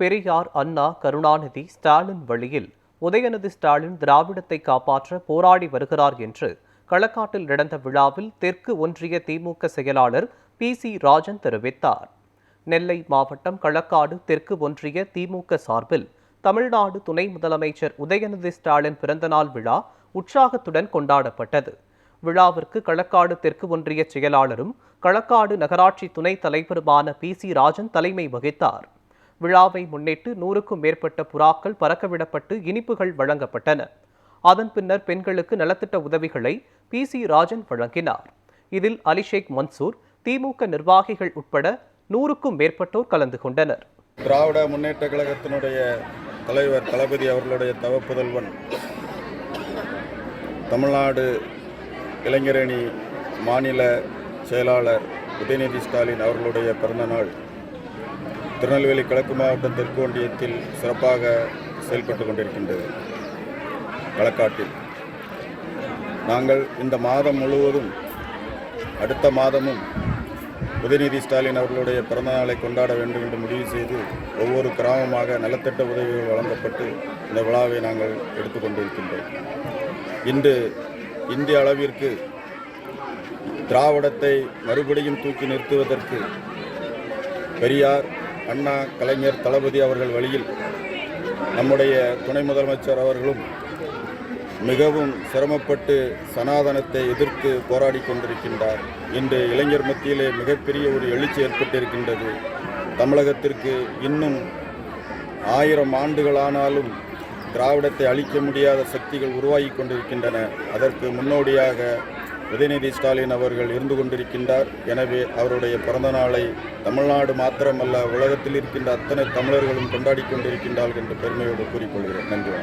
பெரியார், அண்ணா, கருணாநிதி, ஸ்டாலின் வழியில் உதயநிதி ஸ்டாலின் திராவிடத்தை காப்பாற்ற போராடி வருகிறார் என்று களக்காட்டில் நடந்த விழாவில் தெற்கு ஒன்றிய திமுக செயலாளர் PC ராஜன் தெரிவித்தார். நெல்லை மாவட்டம் களக்காடு தெற்கு ஒன்றிய திமுக சார்பில் தமிழ்நாடு துணை முதலமைச்சர் உதயநிதி ஸ்டாலின் பிறந்தநாள் விழா உற்சாகத்துடன் கொண்டாடப்பட்டது. விழாவிற்கு களக்காடு தெற்கு ஒன்றிய செயலாளரும் களக்காடு நகராட்சி துணைத் தலைவருமான PC ராஜன் தலைமை வகித்தார். விழாவை முன்னிட்டு 100க்கும் மேற்பட்ட புறாக்கள் பறக்கவிடப்பட்டு இனிப்புகள் வழங்கப்பட்டன. அதன் பின்னர் பெண்களுக்கு நலத்திட்ட உதவிகளை PC ராஜன் வழங்கினார். இதில் அலிஷேக் மன்சூர், திமுக நிர்வாகிகள் உட்பட 100க்கும் மேற்பட்டோர் கலந்து கொண்டனர். திராவிட முன்னேற்ற கழகத்தினுடைய தலைவர் தளபதி அவர்களுடைய தவப்புதல்வன் தமிழ்நாடு இளைஞரணி மாநில செயலாளர் உதயநிதி ஸ்டாலின் அவர்களுடைய பிறந்தநாள் திருநெல்வேலி கிழக்கு மாவட்டம் தெற்கு ஒன்றியத்தில் சிறப்பாக செயல்பட்டு கொண்டிருக்கின்றது. களக்காட்டில் நாங்கள் இந்த மாதம் முழுவதும் அடுத்த மாதமும் உதயநிதி ஸ்டாலின் அவர்களுடைய பிறந்தநாளை கொண்டாட வேண்டும் என்று முடிவு செய்து ஒவ்வொரு கிராமமாக நலத்திட்ட உதவிகள் வழங்கப்பட்டு இந்த விழாவை நாங்கள் எடுத்துக்கொண்டிருக்கின்றோம். இன்று இந்திய அளவிற்கு திராவிடத்தை மறுபடியும் தூக்கி நிறுத்துவதற்கு பெரியார், அண்ணா, கலைஞர், தளபதி அவர்கள் வழியில் நம்முடைய துணை முதலமைச்சர் அவர்களும் மிகவும் சிரமப்பட்டு சனாதனத்தை எதிர்த்து போராடி கொண்டிருக்கின்றார். இன்று இளைஞர் மத்தியிலே மிகப்பெரிய ஒரு எழுச்சி ஏற்பட்டிருக்கின்றது. தமிழகத்திற்கு இன்னும் 1000 ஆண்டுகளானாலும் திராவிடத்தை அழிக்க முடியாத சக்திகள் உருவாகி கொண்டிருக்கின்றன. அதற்கு முன்னோடியாக உதயநிதி ஸ்டாலின் அவர்கள் இருந்து கொண்டிருக்கின்றார். எனவே அவருடைய பிறந்த நாளை தமிழ்நாடு மாத்திரமல்ல உலகத்தில் இருக்கின்ற அத்தனை தமிழர்களும் கொண்டாடி கொண்டிருக்கின்றார்கள் என்று பெருமையோடு கூறிக்கொள்கிறேன். நன்றி.